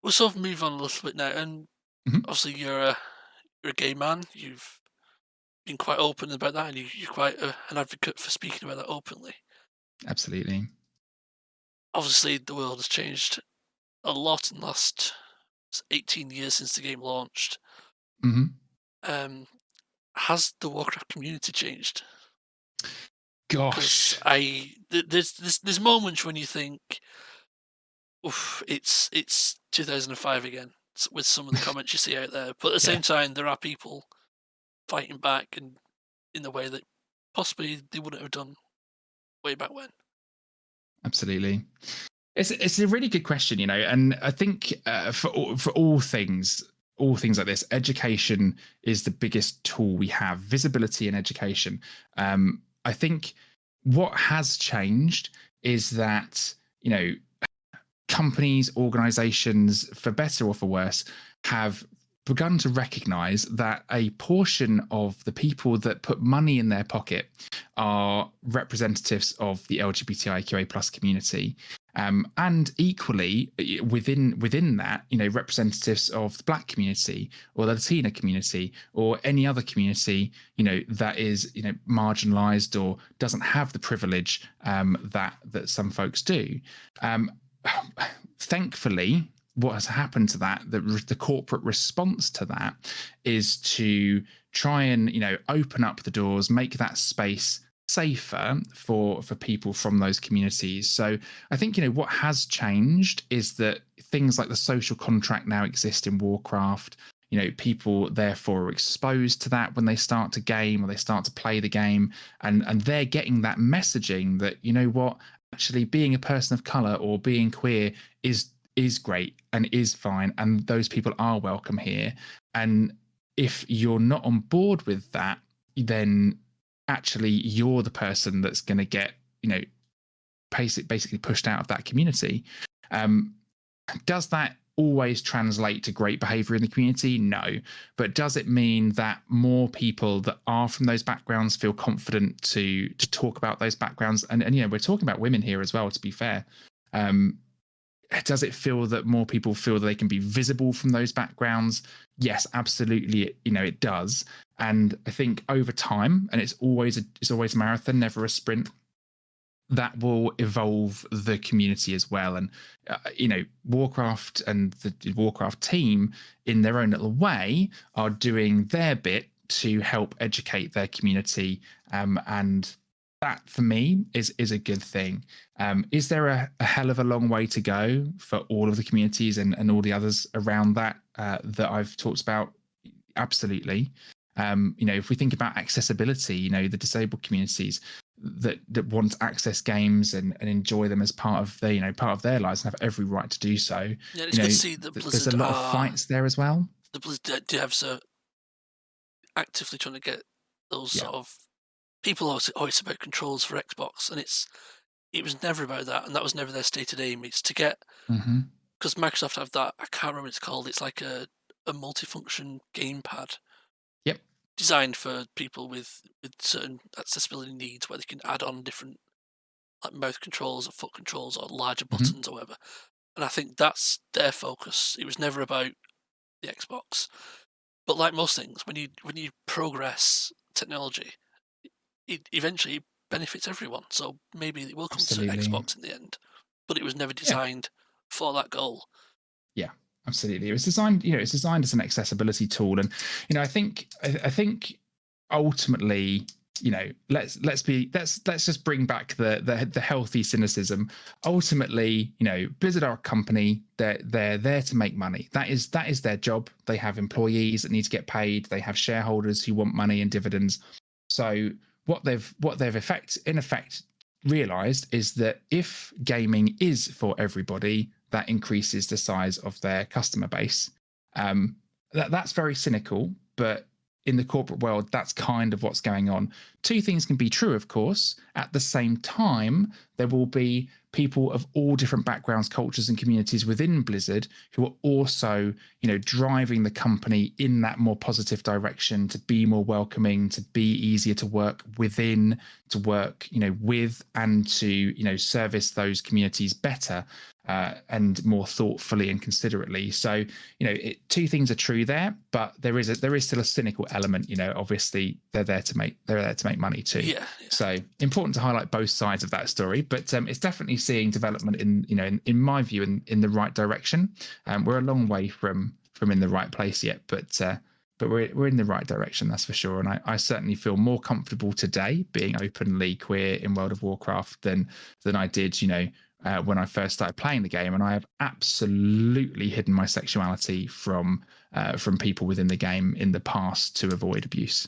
we'll sort of move on a little bit now, and obviously you're a gay man. You've been quite open about that, and you're quite an advocate for speaking about that openly. Absolutely. Obviously, the world has changed a lot in the last 18 years since the game launched. Has the Warcraft community changed? Gosh, there's moments when you think, oof, it's 2005 again with some of the comments you see out there. But at the same time, there are people fighting back and in the way that possibly they wouldn't have done way back when. Absolutely. It's a really good question, and I think for all things like this, education is the biggest tool we have. Visibility and education. I think what has changed is that companies, organizations, for better or for worse, have begun to recognize that a portion of the people that put money in their pocket are representatives of the LGBTIQA plus community. And equally within that, representatives of the Black community or the Latina community or any other community, that is, marginalized or doesn't have the privilege that some folks do. Thankfully, what has happened to that, the corporate response to that, is to try and open up the doors, make that space safer for people from those communities. So I think what has changed is that things like the social contract now exist in Warcraft. People therefore are exposed to that when they start to game or they start to play the game, and they're getting that messaging that what, actually being a person of color or being queer is great and is fine, and those people are welcome here. And if you're not on board with that, then actually you're the person that's going to get basically pushed out of that community. Does that always translate to great behavior in the community? No. But does it mean that more people that are from those backgrounds feel confident to talk about those backgrounds? And we're talking about women here as well, to be fair. Does it feel that more people feel that they can be visible from those backgrounds? Yes, absolutely. It does. And I think over time, and it's always a marathon, never a sprint, that will evolve the community as well. And Warcraft and the Warcraft team, in their own little way, are doing their bit to help educate their community, and that for me is a good thing. Is there a hell of a long way to go for all of the communities and all the others around that that I've talked about? Absolutely. If we think about accessibility, the disabled communities that want to access games and enjoy them as part of their lives and have every right to do so. Yeah, it's good to see that There's Blizzard a lot of fights there as well. The Blizzard devs are actively trying to get those sort of people. Always about controls for Xbox, and it was never about that, and that was never their stated aim. It's to get, because Microsoft have that, I can't remember what it's called. It's like a multifunction gamepad. Yep. Designed for people with certain accessibility needs, where they can add on different like mouth controls or foot controls or larger buttons or whatever. And I think that's their focus. It was never about the Xbox. But like most things, when you progress technology, it eventually benefits everyone. So maybe it will come to Xbox in the end. But it was never designed for that goal. Yeah, absolutely. It was designed, it's designed as an accessibility tool. And I think ultimately, let's just bring back the healthy cynicism. Ultimately, Blizzard are a company. They're there to make money. That is their job. They have employees that need to get paid. They have shareholders who want money and dividends. So what they've in effect realized is that if gaming is for everybody, that increases the size of their customer base. That's very cynical, but in the corporate world, that's kind of what's going on. Two things can be true, of course. At the same time, there will be people of all different backgrounds, cultures, and communities within Blizzard who are also, driving the company in that more positive direction, to be more welcoming, to be easier to work within, to work, with, and to, service those communities better. And more thoughtfully and considerately. So, two things are true there, but there is still a cynical element. Obviously they're there to make money too. Yeah. So important to highlight both sides of that story. But it's definitely seeing development in my view in the right direction. We're a long way from in the right place yet, but we're in the right direction, that's for sure. And I certainly feel more comfortable today being openly queer in World of Warcraft than I did, when I first started playing the game. And I have absolutely hidden my sexuality from people within the game in the past to avoid abuse.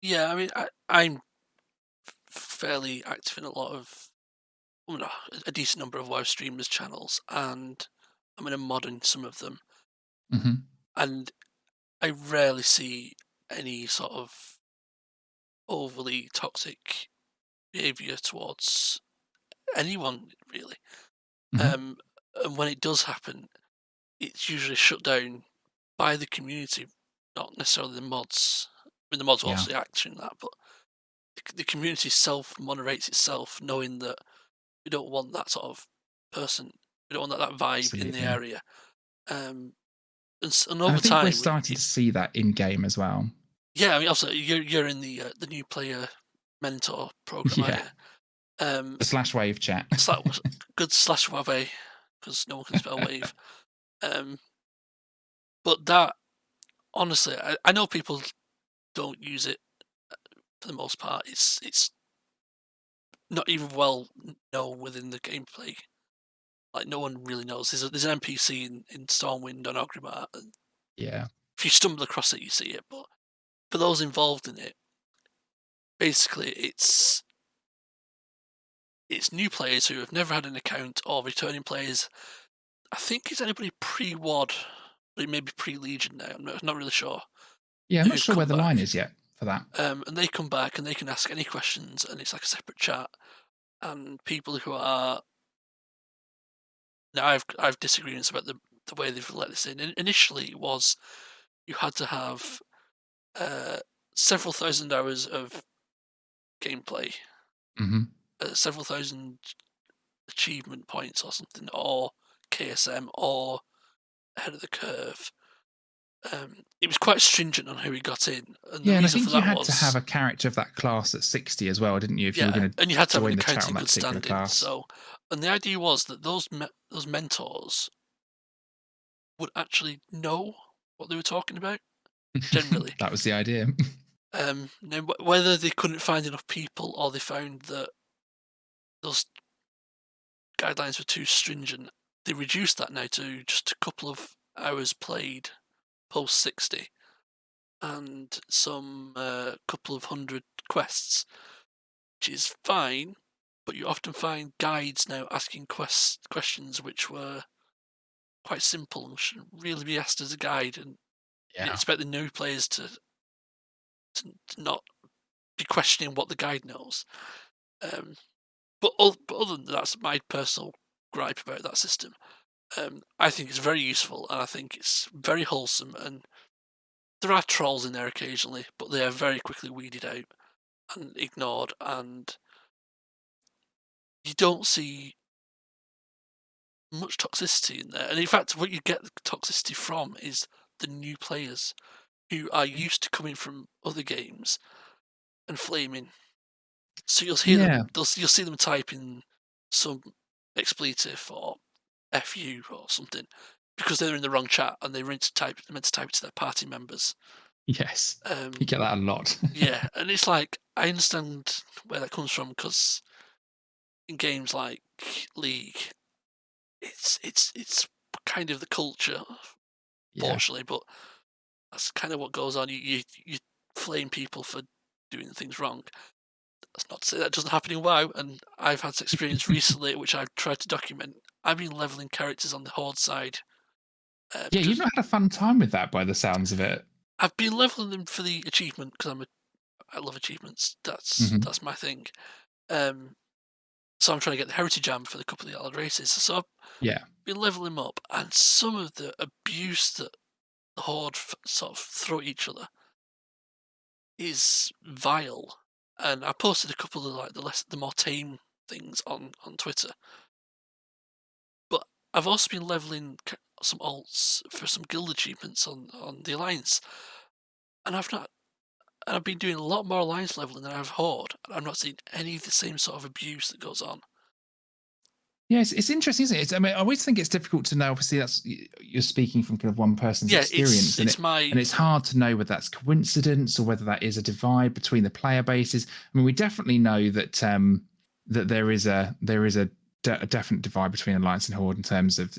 Yeah, I mean, I'm fairly active in a lot of, a decent number of WoW streamers' channels, and I'm in a mod in some of them. And I rarely see any sort of overly toxic behavior towards anyone, really. And when it does happen, it's usually shut down by the community, not necessarily the mods. I mean, the mods will Yeah, obviously action that, but the community self-moderates itself, knowing that we don't want that sort of person, we don't want that vibe in the absolutely. area. Um, and And I over think we're time, starting to see that in game as well. yeah, I mean, also you're in the new player mentor program, aren't Yeah, you? the slash wave chat. Good slash wave, because no one can spell wave. Um, but that honestly, I know people don't use it for the most part. It's not even well known within the gameplay. Like no one really knows. There's an NPC in Stormwind on Ogrimmar, and Yeah. if you stumble across it, you see it. But for those involved in it, basically it's new players who have never had an account or returning players. I think it's anybody pre-WOD, but it may be pre-Legion now. I'm not really sure. Yeah, I'm not Who've sure where come the line back, is yet for that. and they come back and they can ask any questions, and it's like a separate chat. And people who are now, I've disagreements about the way they've let this in. Initially, it was you had to have uh, several thousand hours of gameplay, Hmm. several thousand achievement points or something, or KSM, or ahead of the curve. It was quite stringent on who he got in, and the Yeah, and I reason for think you that had to have was, a character of that class at 60 as well, didn't you? If you were yeah, going to and you had to have an join the account chat in on that good particular standing. class. So, and the idea was that those mentors would actually know what they were talking about generally. That was the idea. Now, whether they couldn't find enough people or they found that those guidelines were too stringent, they reduced that now to just a couple of hours played post 60 and some couple of hundred quests, which is fine, but you often find guides now asking questions which were quite simple and shouldn't really be asked as a guide, and you Yeah. expect the new players to not be questioning what the guide knows. Um, but other than that, that's my personal gripe about that system. I think it's very useful, and I think it's very wholesome. And there are trolls in there occasionally, but they are very quickly weeded out and ignored. And you don't see much toxicity in there. And in fact, what you get the toxicity from is the new players who are used to coming from other games and flaming. So you'll hear Yeah. them. You'll see them type in some expletive or "fu" or something because they're in the wrong chat and meant to type it to their party members. Yes. You Um, get that a lot. yeah, and it's like I understand where that comes from because in games like League, it's kind of the culture, Yeah. fortunately, but that's kind of what goes on. You flame people for doing things wrong. That's not to say that doesn't happen in WoW, and I've had experience recently which I've tried to document. I've been leveling characters on the Horde side Yeah, you've because not had a fun time with that by the sounds of it. I've been leveling them for the achievement because I love achievements. Hmm. That's my thing. Um, so I'm trying to get the heritage armor for the couple of the other races. So I've Yeah. been leveling them up, and some of the abuse that the Horde sort of throw at each other is vile. And I posted a couple of like the more tame things on Twitter. But I've also been leveling some alts for some guild achievements on the Alliance, and I've been doing a lot more Alliance leveling than I've Horde, and I've not seen any of the same sort of abuse that goes on. Yeah, it's interesting, isn't it? I mean, I always think it's difficult to know. Obviously, that's you're speaking from kind of one person's Yeah, experience, it's my and it's hard to know whether that's coincidence or whether that is a divide between the player bases. I mean, we definitely know that that there is a definite divide between Alliance and Horde in terms of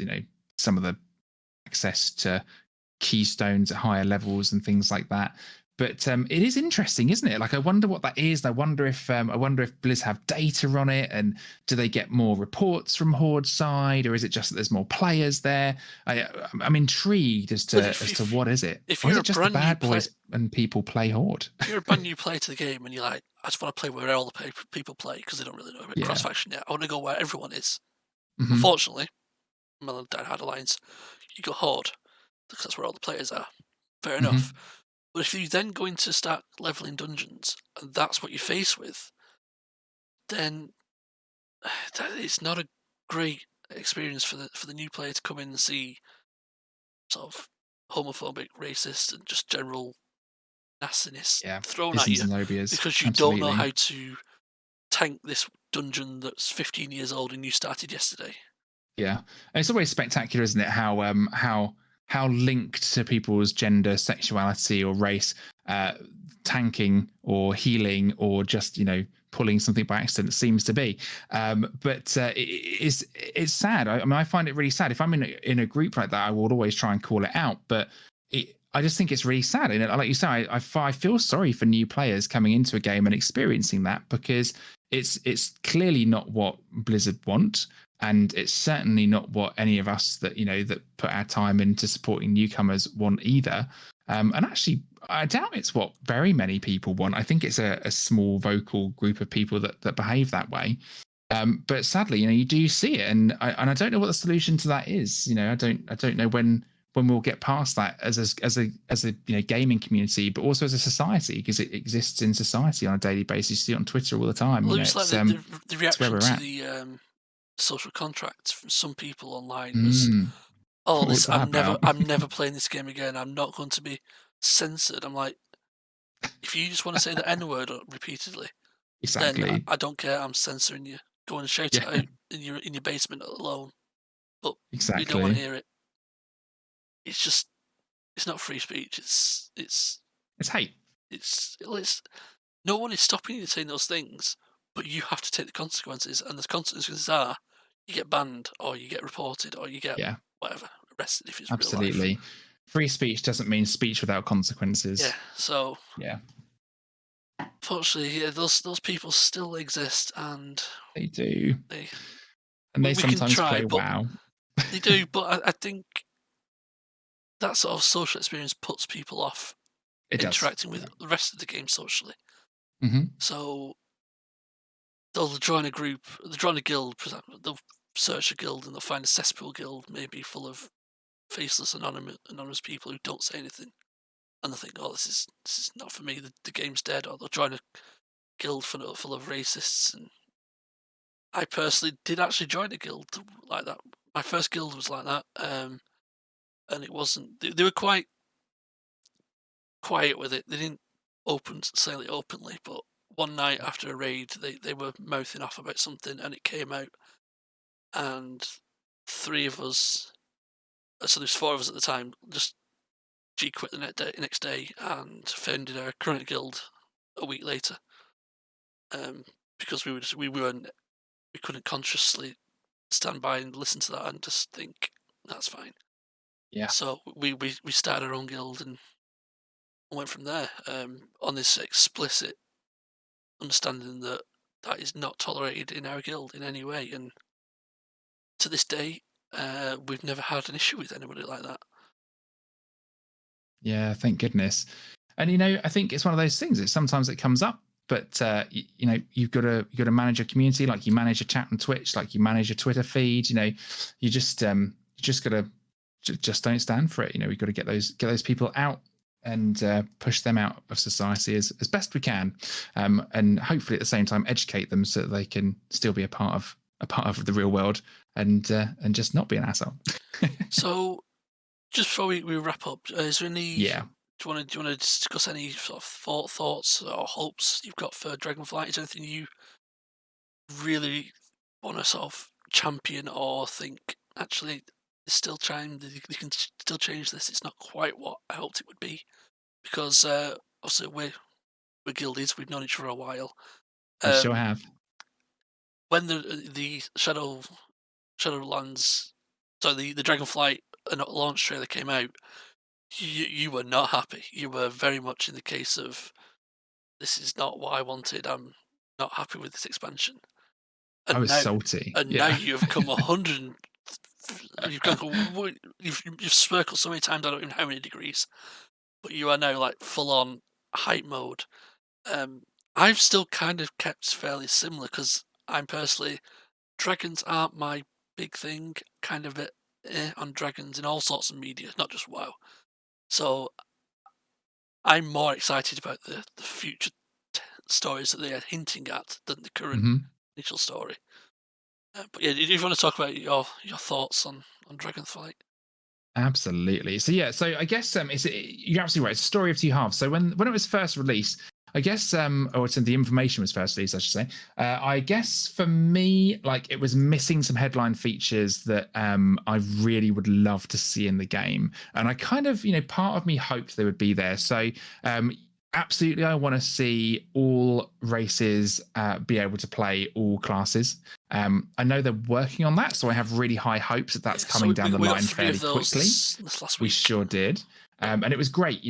some of the access to keystones at higher levels and things like that. But it is interesting, isn't it? Like, I wonder what that is. I wonder if Blizz have data on it, and do they get more reports from Horde side, or is it just that there's more players there? I'm intrigued as but to what is it, if or is you're it a just the brand new bad player, boys and people play Horde? if you're a brand new player to the game and you're like, I just want to play where all the people play because they don't really know about cross Yeah. faction yet. I want to go where everyone is. Hmm. Unfortunately, I'm on Die Hard Alliance. You go Horde. because that's where all the players are. Fair Hmm. enough. But if you then go into start leveling dungeons and that's what you're faced with, then it's not a great experience for the new player to come in and see sort of homophobic, racist, and just general nastiness Yeah, thrown at isms you and lobias, because you don't know absolutely. how to tank this dungeon that's 15 years old and you started yesterday. Yeah, and it's always spectacular, isn't it? How linked to people's gender, sexuality, or race, uh, tanking or healing or just pulling something by accident seems to be. But it's sad. I mean, I find it really sad. If I'm in a group like that, I will always try and call it out. But I just think it's really sad. And like you say, I feel sorry for new players coming into a game and experiencing that because it's clearly not what Blizzard want, and it's certainly not what any of us that put our time into supporting newcomers want either. And actually, I doubt it's what very many people want. I think it's a small vocal group of people that behave that way. But sadly, you do see it, and I don't know what the solution to that is. I don't know when we'll get past that as a gaming community, but also as a society, because it exists in society on a daily basis. You see it on Twitter all the time. Well, it was like the It's where reaction we're to at. the social contract from some people online was, Mm, "Oh, what was this that about? I'm never playing this game again. I'm not going to be censored." I'm like, if you just want to say the N word repeatedly, then Exactly. I don't care. I'm censoring you. Go and shout it Yeah, out in your basement alone. But you don't want to exactly. hear it. It's just it's not free speech. It's hate. It's no one is stopping you saying those things, but you have to take the consequences, and the consequences are you get banned, or you get reported, or you get Yeah, whatever arrested if it's real life. absolutely. Free speech doesn't mean speech without Yeah. consequences. So Yeah, fortunately, yeah, those people still exist, and they do. they And they we can sometimes try, play but WoW. they do. But I think that sort of social experience puts people off It does. interacting with Yeah. the rest of the game socially. Hmm. So they'll join a group, they'll join a guild, for example, they'll search a guild and they'll find a cesspool guild, maybe full of faceless anonymous people who don't say anything, and they think, "Oh, this is not for me. The game's dead." Or they'll join a guild full of racists. And I personally did actually join a guild like that. My first guild was like that, and it wasn't. They were quite quiet with it. They didn't say it openly, but one night after a raid, they were mouthing off about something, and it came out, and three of us. So there's four of us at the time. Just G quit the next day and founded our current guild a week later, because we couldn't consciously stand by and listen to that and just think that's fine. Yeah. So we started our own guild and went from there, on this explicit understanding that that is not tolerated in our guild in any way. And to this day, we've never had an issue with anybody like that. Yeah, thank goodness. And I think it's one of those things. It's sometimes it comes up, but you've got to manage a community like you manage a chat on Twitch, like you manage a Twitter feed. You just got to just don't stand for it. We've got to get those people out and push them out of society as best we can, and hopefully at the same time educate them so that they can still be a part of the real world and just not be an asshole. So just before we wrap up, is there any? Yeah. Do you want to discuss any sort of thoughts or hopes you've got for Dragonflight? Is there anything you really want to sort of champion, or think actually it's still time they can still change this? It's not quite what I hoped it would be, because obviously we're guildies. We've known each other a while. We sure Um, have. when the Shadowlands, so the Dragonflight launch trailer came out, you were not happy. You were very much in the case of, this is not what I wanted. I'm not happy with this expansion. I And was now salty. and now Yeah. you've come 100. You've circled so many times. I don't even know how many degrees, but you are now like full on hype mode. Um, I've still kind of kept fairly similar because I'm personally, dragons aren't my big thing. Kind of bit. on dragons in all sorts of media, not just WoW. So I'm more excited about the future stories that they are hinting at than the current Mhm. initial story. But yeah, did you want to talk about your thoughts on Dragonflight? Absolutely. So yeah, so I guess you're absolutely right. It's a story of two halves. So when it was first released, I guess or it's the information was first released, I should say. I guess for me, like it was missing some headline features that I really would love to see in the game, and I kind of part of me hoped they would be there. So um, absolutely, I want to see all races be able to play all classes. I know they're working on that, so I have really high hopes that that's Yeah, so coming down the we got line three fairly of those quickly. this last We week. sure did. And it was great.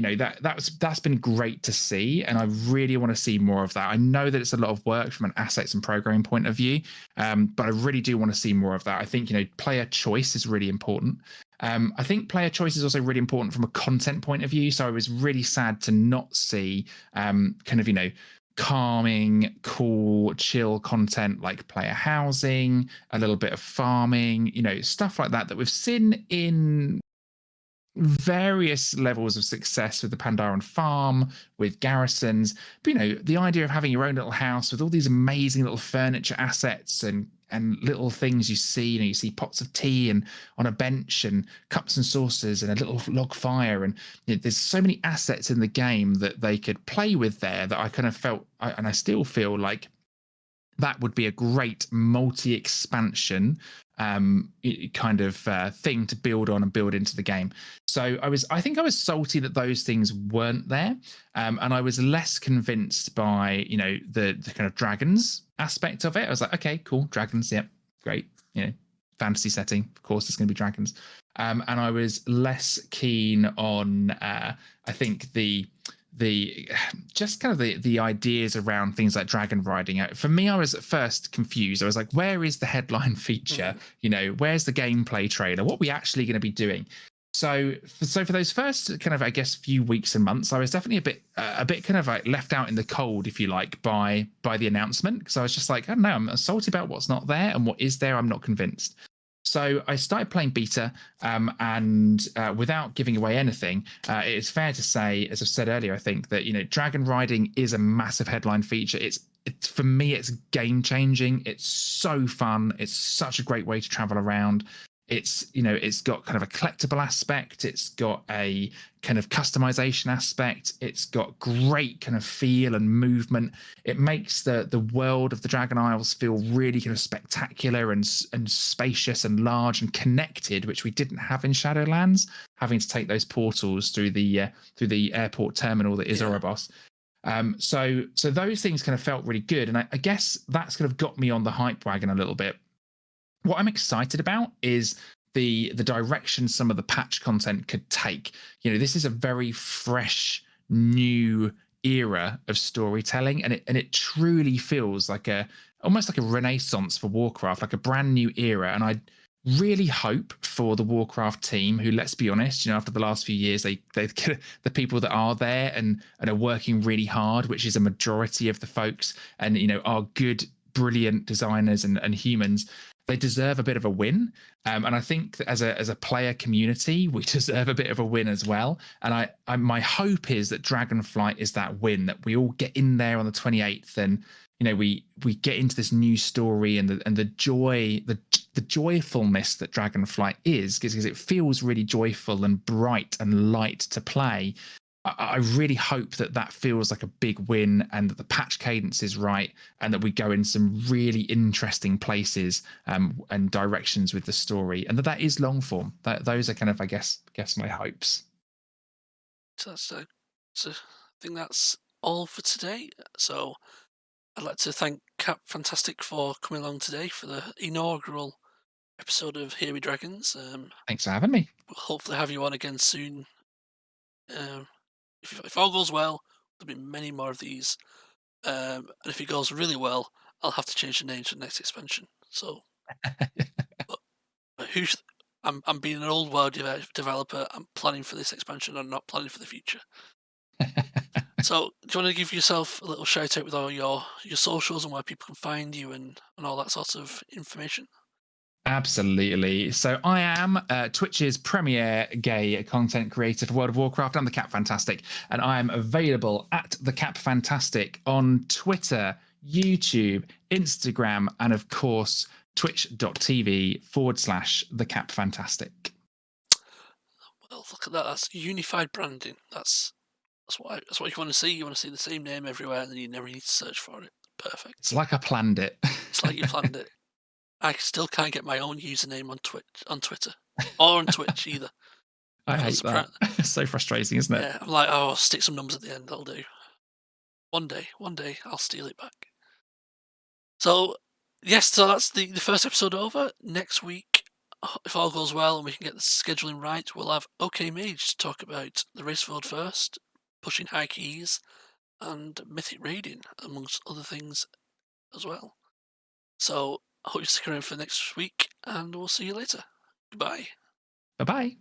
That's been great to see, and I really want to see more of that. I know that it's a lot of work from an assets and programming point of view, but I really do want to see more of that. I think player choice is really important. I think player choice is also really important from a content point of view. So I was really sad to not see kind of calming, cool, chill content like player housing, a little bit of farming, stuff like that we've seen in various levels of success with the Pandaren farm, with garrisons. But the idea of having your own little house with all these amazing little furniture assets and little things you see, you see pots of tea and on a bench and cups and saucers and a little log fire. And there's so many assets in the game that they could play with there that I kind of felt, and I still feel like that would be a great multi-expansion kind of thing to build on and build into the game. So I think I was salty that those things weren't there, and I was less convinced by the kind of dragons aspect of it. I was like, okay, cool, dragons, yep, great, fantasy setting, of course, there's going to be dragons, and I was less keen on I think the just kind of the ideas around things like dragon riding. For me, I was at first confused. I was like, where is the headline feature? Where's the gameplay trailer? What are we actually going to be doing? So for those first kind of, I guess, few weeks and months, I was definitely a bit kind of like left out in the cold, if you like, by the announcement, because I was just like, I don't know, I'm salty about what's not there, and what is there, I'm not convinced. So I started playing beta, and without giving away anything, it is fair to say, as I've said earlier, I think that dragon riding is a massive headline feature. It's for me, it's game changing. It's so fun. It's such a great way to travel around. It's got kind of a collectible aspect. It's got a kind of customization aspect. It's got great kind of feel and movement. It makes the world of the Dragon Isles feel really kind of spectacular and spacious and large and connected, which we didn't have in Shadowlands, having to take those portals through the airport terminal that is Oribos. So those things kind of felt really good, and I guess that's kind of got me on the hype wagon a little bit. What I'm excited about is the direction some of the patch content could take. This is a very fresh, new era of storytelling, and it truly feels like almost like a renaissance for Warcraft, like a brand new era. And I really hope for the Warcraft team, who, let's be honest, after the last few years, they the people that are there and are working really hard, which is a majority of the folks, and are good, brilliant designers and humans. They deserve a bit of a win, and I think that as a player community, we deserve a bit of a win as well. And my hope is that Dragonflight is that win, that we all get in there on the 28th, and we get into this new story, and the joy, the joyfulness that Dragonflight is, because it feels really joyful and bright and light to play. I really hope that feels like a big win, and that the patch cadence is right, and that we go in some really interesting places and directions with the story, and that is long form. Those are kind of, I guess my hopes. So I think that's all for today. So I'd like to thank Kap Fantastic for coming along today for the inaugural episode of Here We Dragons. Thanks for having me. We'll hopefully have you on again soon. If all goes well, there'll be many more of these. And if it goes really well, I'll have to change the name to the next expansion. So, but, but I'm being an old WoW developer. I'm planning for this expansion. I'm not planning for the future. So, do you want to give yourself a little shout out with all your socials and where people can find you and all that sort of information? Absolutely. So I am Twitch's premier gay content creator for World of Warcraft. I'm the Kap Fantastic, and I am available at the Kap Fantastic on Twitter, YouTube, Instagram, and of course, twitch.tv/the Kap Fantastic. Well, look at that. That's unified branding. That's what you want to see. You want to see the same name everywhere, and then you never need to search for it. Perfect. It's like I planned it. It's like you planned it. I still can't get my own username on Twitter, or on Twitch either. I hate that. It's so frustrating, isn't it? Yeah, I'm like, oh, stick some numbers at the end. That'll do. One day, I'll steal it back. So, yes, so that's the first episode over. Next week, if all goes well and we can get the scheduling right, we'll have OK Mage to talk about the Racefield first, pushing high keys, and mythic raiding, amongst other things as well. So, I hope you stick around for next week, and we'll see you later. Goodbye. Bye bye.